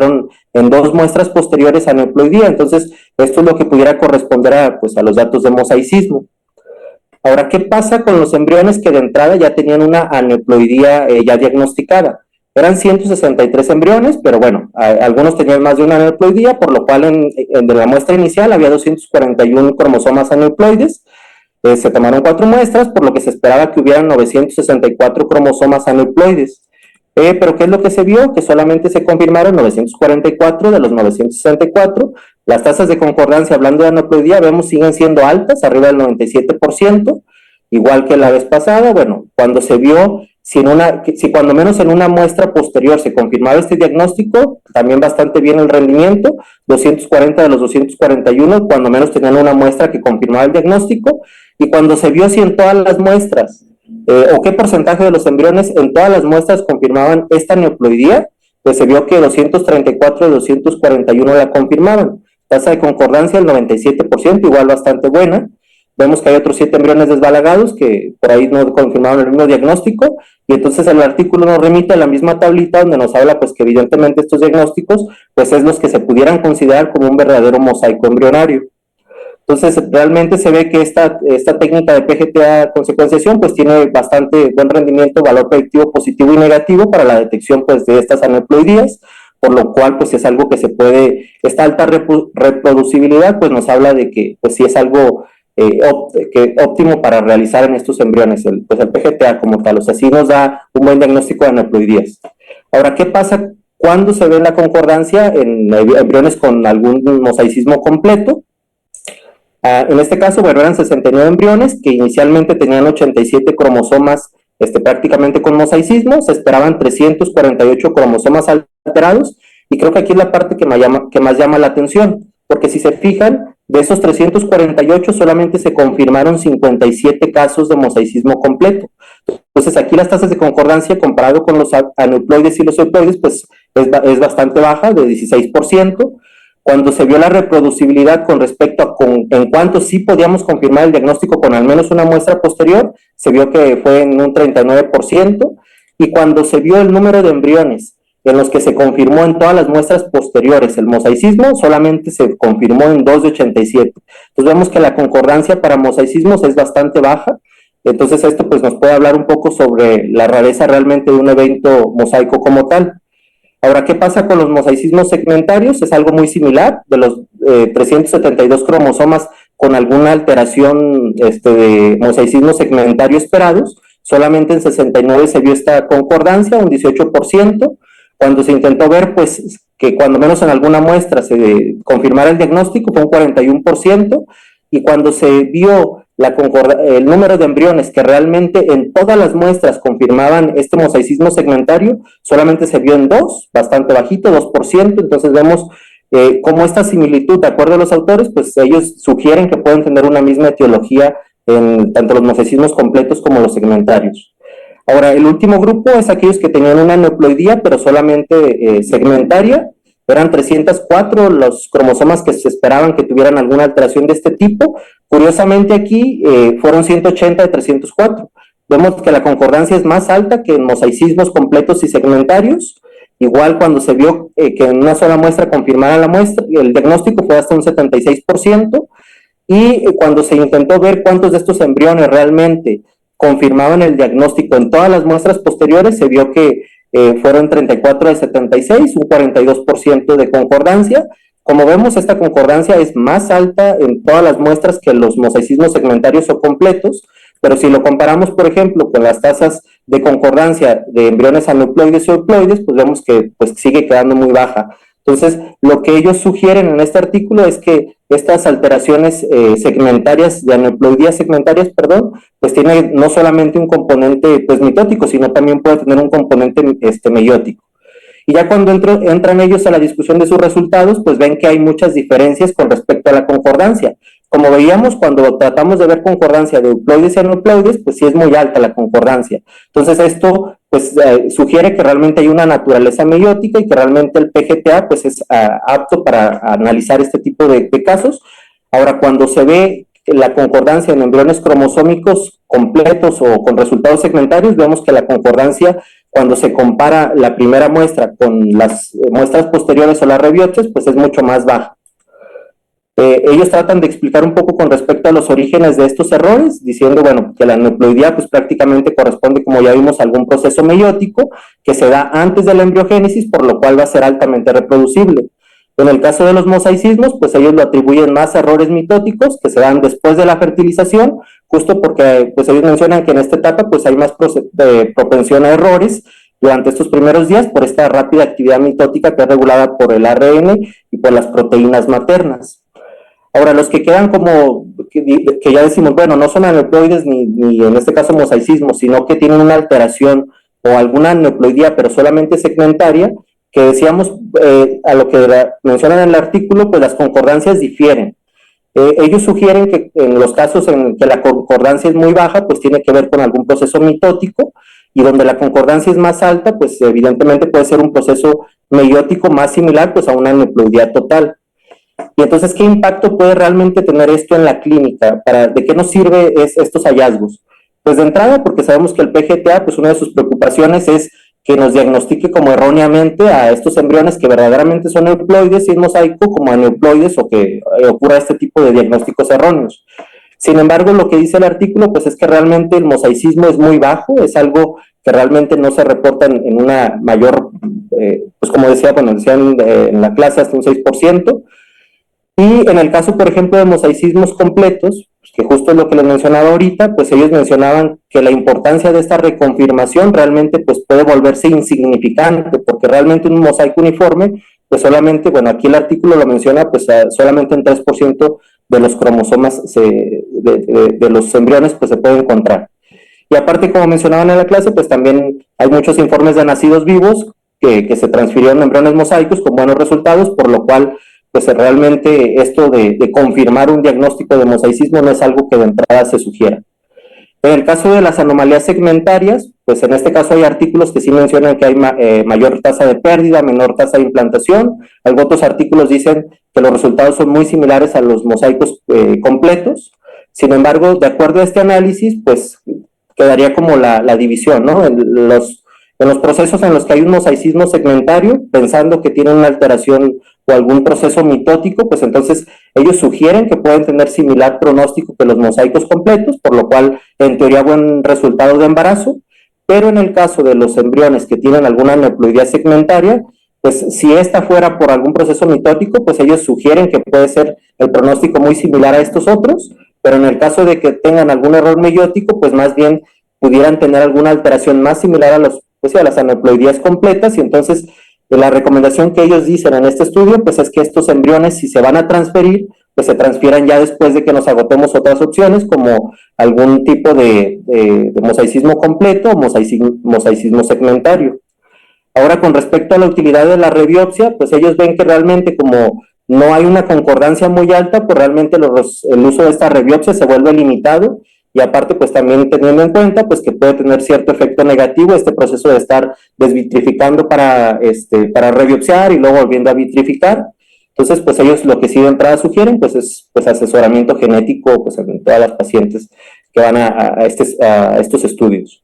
en dos muestras posteriores a aneuploidía. Entonces, esto es lo que pudiera corresponder a los datos de mosaicismo. Ahora, ¿qué pasa con los embriones que de entrada ya tenían una aneuploidía ya diagnosticada? Eran 163 embriones, pero bueno, algunos tenían más de una aneuploidía, por lo cual de la muestra inicial había 241 cromosomas aneuploides. Se tomaron 4 muestras, por lo que se esperaba que hubieran 964 cromosomas aneuploides. Pero ¿qué es lo que se vio? Que solamente se confirmaron 944 de los 964. Las tasas de concordancia, hablando de aneuploidía, vemos siguen siendo altas, arriba del 97%, igual que la vez pasada. Bueno, cuando se vio, si cuando menos en una muestra posterior se confirmaba este diagnóstico, también bastante bien el rendimiento, 240 de los 241, cuando menos tenían una muestra que confirmaba el diagnóstico, y cuando se vio si en todas las muestras, o qué porcentaje de los embriones en todas las muestras confirmaban esta aneuploidía, pues se vio que 234 de 241 la confirmaban. Tasa de concordancia del 97%, igual bastante buena. Vemos que hay otros 7 embriones desbalagados que por ahí no confirmaron el mismo diagnóstico, y entonces el artículo nos remite a la misma tablita donde nos habla pues que evidentemente estos diagnósticos pues es los que se pudieran considerar como un verdadero mosaico embrionario. Entonces, realmente se ve que esta técnica de PGTA con secuenciación pues tiene bastante buen rendimiento, valor predictivo positivo y negativo para la detección pues de estas aneuploidías, por lo cual pues es algo que se puede, esta alta reproducibilidad pues nos habla de que pues sí es algo óptimo para realizar en estos embriones, el PGTA como tal, o sea, sí nos da un buen diagnóstico de aneuploidías. Ahora, ¿qué pasa cuando se ve la concordancia en embriones con algún mosaicismo completo? En este caso, bueno, eran 69 embriones que inicialmente tenían 87 cromosomas prácticamente con mosaicismo, se esperaban 348 cromosomas alterados, y creo que aquí es la parte que más llama la atención, porque si se fijan, de esos 348 solamente se confirmaron 57 casos de mosaicismo completo. Entonces aquí las tasas de concordancia comparado con los aneuploides y los euploides pues es bastante baja, de 16%. Cuando se vio la reproducibilidad con respecto a en cuánto sí podíamos confirmar el diagnóstico con al menos una muestra posterior, se vio que fue en un 39%, y cuando se vio el número de embriones en los que se confirmó en todas las muestras posteriores el mosaicismo, solamente se confirmó en 2 de 87. Entonces vemos que la concordancia para mosaicismos es bastante baja. Entonces esto pues nos puede hablar un poco sobre la rareza realmente de un evento mosaico como tal. Ahora, ¿qué pasa con los mosaicismos segmentarios? Es algo muy similar. De los 372 cromosomas con alguna alteración de mosaicismo segmentario esperados, solamente en 69 se vio esta concordancia, un 18%. Cuando se intentó ver, pues, que cuando menos en alguna muestra se confirmara el diagnóstico, fue un 41%, y cuando se vio el número de embriones que realmente en todas las muestras confirmaban este mosaicismo segmentario, solamente se vio en 2, bastante bajito, 2%. Entonces vemos cómo esta similitud, de acuerdo a los autores, pues ellos sugieren que pueden tener una misma etiología en tanto los mosaicismos completos como los segmentarios. Ahora, el último grupo es aquellos que tenían una aneuploidía, pero solamente segmentaria. Eran 304 los cromosomas que se esperaban que tuvieran alguna alteración de este tipo. Curiosamente aquí fueron 180 de 304. Vemos que la concordancia es más alta que en mosaicismos completos y segmentarios. Igual cuando se vio que en una sola muestra confirmara el diagnóstico fue hasta un 76%. Y cuando se intentó ver cuántos de estos embriones realmente confirmaban el diagnóstico en todas las muestras posteriores, se vio que fueron 34 de 76, un 42% de concordancia. Como vemos, esta concordancia es más alta en todas las muestras que los mosaicismos segmentarios o completos, pero si lo comparamos, por ejemplo, con las tasas de concordancia de embriones aneuploides o euploides, pues vemos que pues, sigue quedando muy baja. Entonces, lo que ellos sugieren en este artículo es que estas alteraciones segmentarias, de aneuploidías segmentarias, perdón, pues tiene no solamente un componente pues, mitótico, sino también puede tener un componente meiótico. Y ya cuando entran ellos a la discusión de sus resultados, pues ven que hay muchas diferencias con respecto a la concordancia. Como veíamos, cuando tratamos de ver concordancia de euploides y aneuploides, pues sí es muy alta la concordancia. Entonces esto pues sugiere que realmente hay una naturaleza meiótica y que realmente el PGTA pues es apto para analizar este tipo de casos. Ahora, cuando se ve la concordancia en embriones cromosómicos completos o con resultados segmentarios, vemos que la concordancia cuando se compara la primera muestra con las muestras posteriores o las rebiopsias, pues es mucho más baja. Ellos tratan de explicar un poco con respecto a los orígenes de estos errores, diciendo, bueno, que la aneuploidía pues prácticamente corresponde, como ya vimos, a algún proceso meiótico que se da antes de la embriogénesis, por lo cual va a ser altamente reproducible. En el caso de los mosaicismos, pues ellos lo atribuyen más a errores mitóticos que se dan después de la fertilización, justo porque pues ellos mencionan que en esta etapa pues hay más propensión a errores durante estos primeros días por esta rápida actividad mitótica que es regulada por el ARN y por las proteínas maternas. Ahora, los que quedan como, que ya decimos, bueno, no son aneuploides ni en este caso mosaicismo, sino que tienen una alteración o alguna aneuploidía, pero solamente segmentaria, que decíamos, a lo que mencionan en el artículo, pues las concordancias difieren. Ellos sugieren que en los casos en que la concordancia es muy baja, pues tiene que ver con algún proceso mitótico, y donde la concordancia es más alta, pues evidentemente puede ser un proceso meiótico más similar pues a una aneuploidía total. Y entonces, ¿qué impacto puede realmente tener esto en la clínica? ¿De qué nos sirve estos hallazgos? Pues de entrada, porque sabemos que el PGTA, pues una de sus preocupaciones es que nos diagnostique como erróneamente a estos embriones que verdaderamente son euploides y es mosaico como aneuploides o que ocurra este tipo de diagnósticos erróneos. Sin embargo, lo que dice el artículo, pues es que realmente el mosaicismo es muy bajo, es algo que realmente no se reporta en una mayor, pues como decía, bueno, decían en la clase hasta un 6%. Y en el caso, por ejemplo, de mosaicismos completos, pues que justo es lo que les mencionaba ahorita, pues ellos mencionaban que la importancia de esta reconfirmación realmente pues puede volverse insignificante, porque realmente un mosaico uniforme, pues solamente, bueno, aquí el artículo lo menciona, pues solamente en 3% de los cromosomas de los embriones pues se puede encontrar. Y aparte, como mencionaban en la clase, pues también hay muchos informes de nacidos vivos que se transfirieron embriones mosaicos con buenos resultados, por lo cual pues realmente esto de confirmar un diagnóstico de mosaicismo no es algo que de entrada se sugiera. En el caso de las anomalías segmentarias, pues en este caso hay artículos que sí mencionan que hay mayor tasa de pérdida, menor tasa de implantación. Algunos otros artículos dicen que los resultados son muy similares a los mosaicos completos. Sin embargo, de acuerdo a este análisis, pues quedaría como la división, ¿no? En los procesos en los que hay un mosaicismo segmentario, pensando que tienen una alteración o algún proceso mitótico, pues entonces ellos sugieren que pueden tener similar pronóstico que los mosaicos completos, por lo cual en teoría buen resultado de embarazo, pero en el caso de los embriones que tienen alguna aneuploidía segmentaria, pues si esta fuera por algún proceso mitótico, pues ellos sugieren que puede ser el pronóstico muy similar a estos otros, pero en el caso de que tengan algún error meiótico, pues más bien pudieran tener alguna alteración más similar a las aneuploidías completas, y entonces la recomendación que ellos dicen en este estudio, pues es que estos embriones, si se van a transferir, pues se transfieran ya después de que nos agotemos otras opciones, como algún tipo de mosaicismo completo o mosaicismo segmentario. Ahora, con respecto a la utilidad de la rebiopsia, pues ellos ven que realmente como no hay una concordancia muy alta, pues realmente el uso de esta rebiopsia se vuelve limitado, y aparte pues también teniendo en cuenta pues que puede tener cierto efecto negativo este proceso de estar desvitrificando para rebiopsiar y luego volviendo a vitrificar. Entonces pues ellos lo que sí de entrada sugieren pues es pues asesoramiento genético pues en todas las pacientes que van a estos estudios.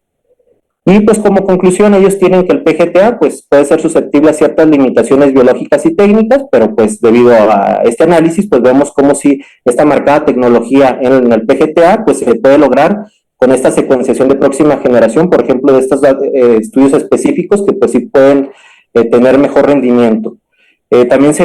Y pues como conclusión ellos tienen que el PGTA pues puede ser susceptible a ciertas limitaciones biológicas y técnicas, pero pues debido a este análisis pues vemos como si esta marcada tecnología en el PGTA pues se puede lograr con esta secuenciación de próxima generación, por ejemplo de estos estudios específicos que pues sí pueden tener mejor rendimiento. También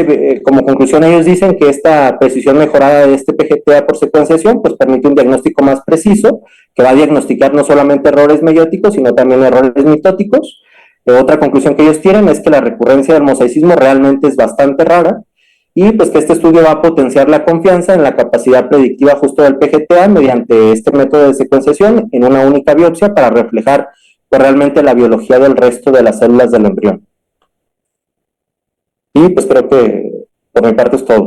como conclusión ellos dicen que esta precisión mejorada de este PGTA por secuenciación pues permite un diagnóstico más preciso que va a diagnosticar no solamente errores meióticos sino también errores mitóticos. Otra conclusión que ellos tienen es que la recurrencia del mosaicismo realmente es bastante rara y pues que este estudio va a potenciar la confianza en la capacidad predictiva justo del PGTA mediante este método de secuenciación en una única biopsia para reflejar pues, realmente la biología del resto de las células del embrión. Y pues creo que por mi parte es todo.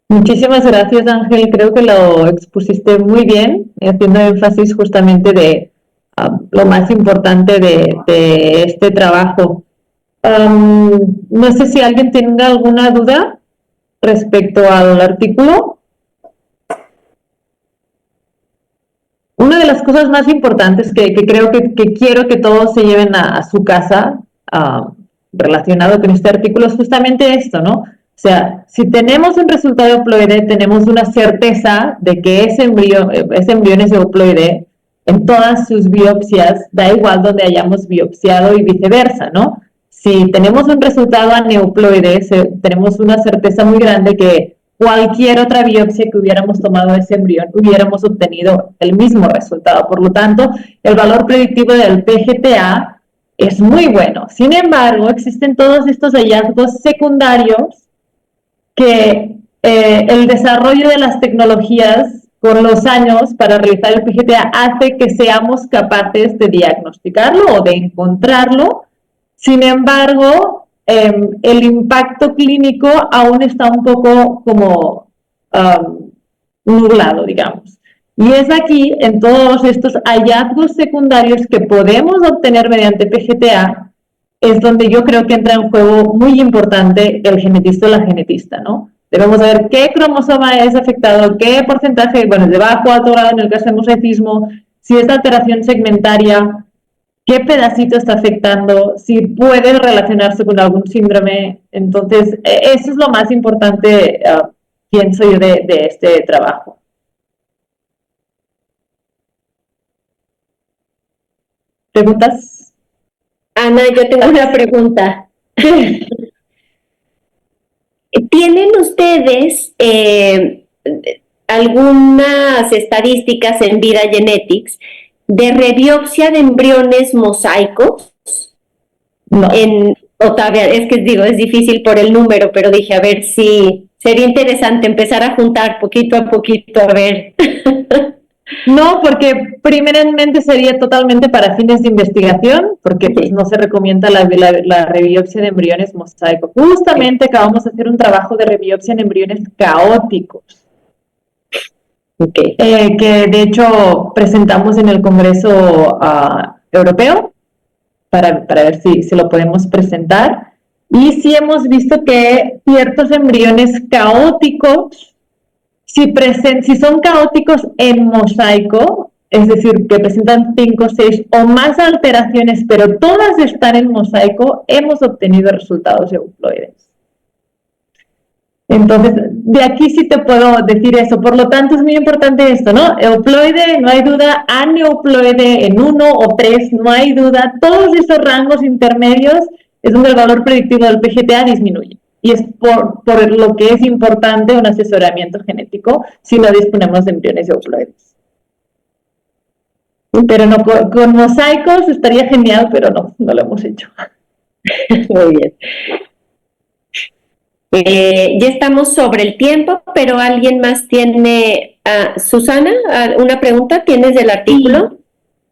Muchísimas gracias, Ángel. Creo que lo expusiste muy bien, haciendo énfasis justamente de lo más importante de este trabajo. No sé si alguien tenga alguna duda respecto al artículo. una de las cosas más importantes que creo que quiero que todos se lleven a su casa, relacionado con este artículo, es justamente esto, ¿no? O sea, si tenemos un resultado euploide, tenemos una certeza de que ese embrión es euploide en todas sus biopsias, da igual donde hayamos biopsiado y viceversa, ¿no? Si tenemos un resultado aneuploide, tenemos una certeza muy grande que cualquier otra biopsia que hubiéramos tomado de ese embrión, hubiéramos obtenido el mismo resultado. Por lo tanto, el valor predictivo del PGTA es muy bueno. Sin embargo, existen todos estos hallazgos secundarios que el desarrollo de las tecnologías con los años para realizar el PGTA hace que seamos capaces de diagnosticarlo o de encontrarlo. Sin embargo, el impacto clínico aún está un poco como nublado, digamos. Y es aquí, en todos estos hallazgos secundarios que podemos obtener mediante PGTA, es donde yo creo que entra en juego muy importante el genetista o la genetista, ¿no? Debemos saber qué cromosoma es afectado, qué porcentaje, bueno, de bajo a alto grado en el caso de mosaicismo, si es alteración segmentaria, qué pedacito está afectando, si puede relacionarse con algún síndrome. Entonces, eso es lo más importante, pienso yo, de este trabajo. ¿Preguntas? Ana, yo tengo una pregunta. ¿Tienen ustedes algunas estadísticas en Vida Genetics de rebiopsia de embriones mosaicos? No. Todavía, es que digo, es difícil por el número, pero dije, a ver si sería interesante empezar a juntar poquito a poquito, a ver. No, porque primeramente sería totalmente para fines de investigación, porque pues, no se recomienda la rebiopsia de embriones mosaicos. Justamente acabamos de hacer un trabajo de rebiopsia en embriones caóticos, que de hecho presentamos en el Congreso Europeo para ver si lo podemos presentar. Y sí hemos visto que ciertos embriones caóticos, si son caóticos en mosaico, es decir, que presentan 5, 6 o más alteraciones, pero todas están en mosaico, hemos obtenido resultados euploides. Entonces, de aquí sí te puedo decir eso. Por lo tanto, es muy importante esto, ¿no? Euploide, no hay duda. Aneuploide en 1 o 3, no hay duda. Todos esos rangos intermedios es donde el valor predictivo del PGTA disminuye. Y es por lo que es importante un asesoramiento genético si no disponemos de embriones euploides. Pero no, con mosaicos estaría genial, pero no lo hemos hecho. Muy bien. Ya estamos sobre el tiempo, pero ¿alguien más tiene? Susana, ¿una pregunta tienes del artículo?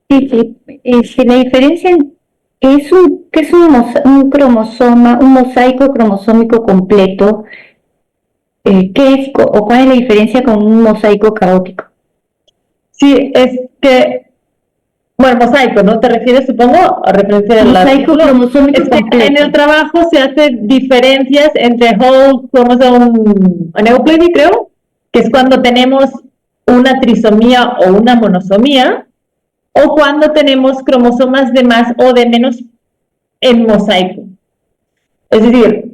Sí. Si la diferencia ¿qué es un cromosoma, un mosaico cromosómico completo? ¿Qué es o cuál es la diferencia con un mosaico caótico? Sí, es que, bueno, mosaico, ¿no? ¿Te refieres, supongo, a referencia del mosaico cromosómico completo? En el trabajo se hacen diferencias entre whole chromosome aneuploide, creo, que es cuando tenemos una trisomía o una monosomía, o cuando tenemos cromosomas de más o de menos en mosaico. Es decir,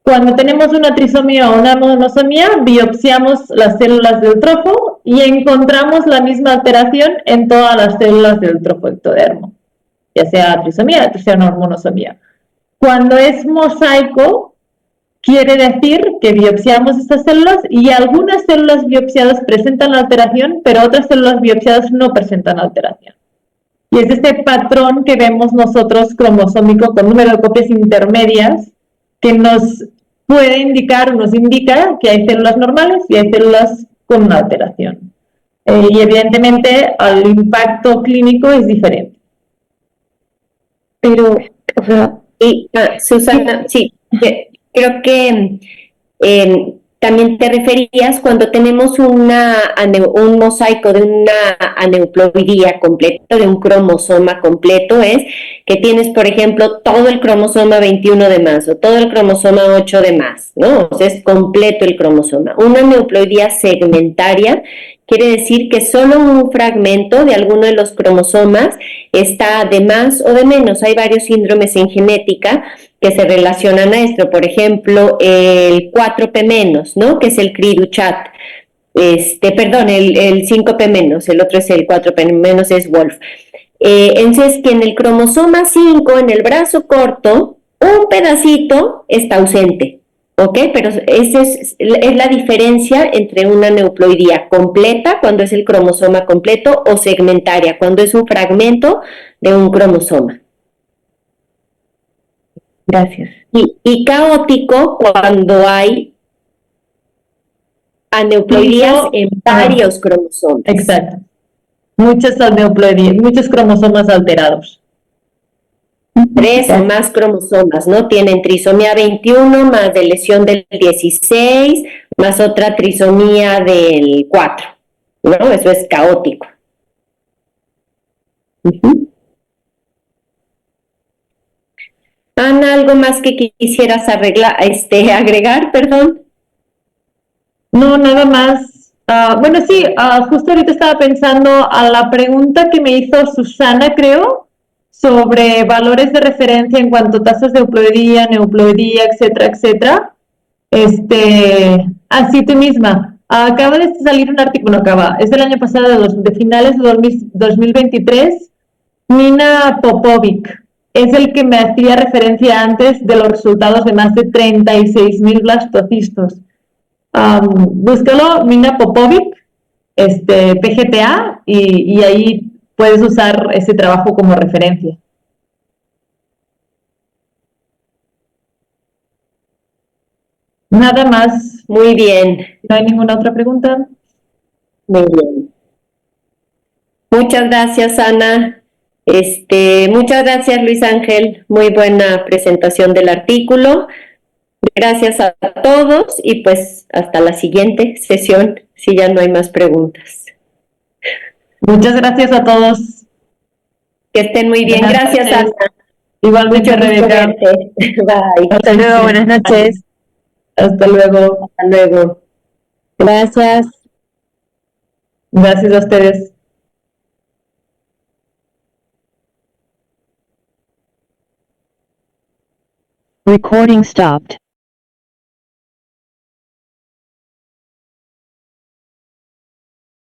cuando tenemos una trisomía o una monosomía, biopsiamos las células del trofo y encontramos la misma alteración en todas las células del trofo ectodermo, ya sea trisomía, ya sea monosomía. Cuando es mosaico, quiere decir que biopsiamos estas células y algunas células biopsiadas presentan la alteración, pero otras células biopsiadas no presentan alteración. Y es este patrón que vemos nosotros cromosómico con número de copias intermedias que nos puede indicar o nos indica que hay células normales y hay células con una alteración. Y evidentemente el impacto clínico es diferente. Pero, Susana, sí, creo que también te referías cuando tenemos un mosaico de una aneuploidía completo, de un cromosoma completo, es que tienes, por ejemplo, todo el cromosoma 21 de más o todo el cromosoma 8 de más, ¿no? O sea, es completo el cromosoma. Una aneuploidía segmentaria quiere decir que solo un fragmento de alguno de los cromosomas está de más o de menos. Hay varios síndromes en genética que se relacionan a esto, por ejemplo, el 4P-, ¿no? Que es el Cri-du-Chat. Perdón, el 5P-, el otro es el 4P-, es Wolf. Entonces, que en el cromosoma 5, en el brazo corto, un pedacito está ausente, ¿ok? Pero esa es la diferencia entre una aneuploidía completa, cuando es el cromosoma completo, o segmentaria, cuando es un fragmento de un cromosoma. Gracias. Y caótico cuando hay aneuploidías en varios cromosomas. Exacto. Muchas aneuploidías, muchos cromosomas alterados. 3 o más cromosomas, ¿no? Tienen trisomía 21 más de lesión del 16 más otra trisomía del 4, ¿no? Eso es caótico. Ana, ¿algo más que quisieras agregar, perdón? No, nada más. Bueno, sí, justo ahorita estaba pensando a la pregunta que me hizo Susana, creo, sobre valores de referencia en cuanto a tasas de euploidía, neuploidía, etcétera, etcétera. Así tú misma. Acaba de salir un artículo, es del año pasado, de finales de 2023, Nina Popovic. Es el que me hacía referencia antes de los resultados de más de 36.000 blastocistos. Búscalo, Nina Popovic, PGTA, y ahí puedes usar ese trabajo como referencia. Nada más. Muy bien. ¿No hay ninguna otra pregunta? Muy bien. Muchas gracias, Ana. Muchas gracias, Luis Ángel. Muy buena presentación del artículo. Gracias a todos y pues hasta la siguiente sesión, si ya no hay más preguntas. Muchas gracias a todos. Que estén muy bien. Gracias, Ana. Igualmente, Rebeca. Bye. Hasta luego, buenas noches. Hasta luego. Hasta luego. Gracias. Gracias a ustedes. Recording stopped.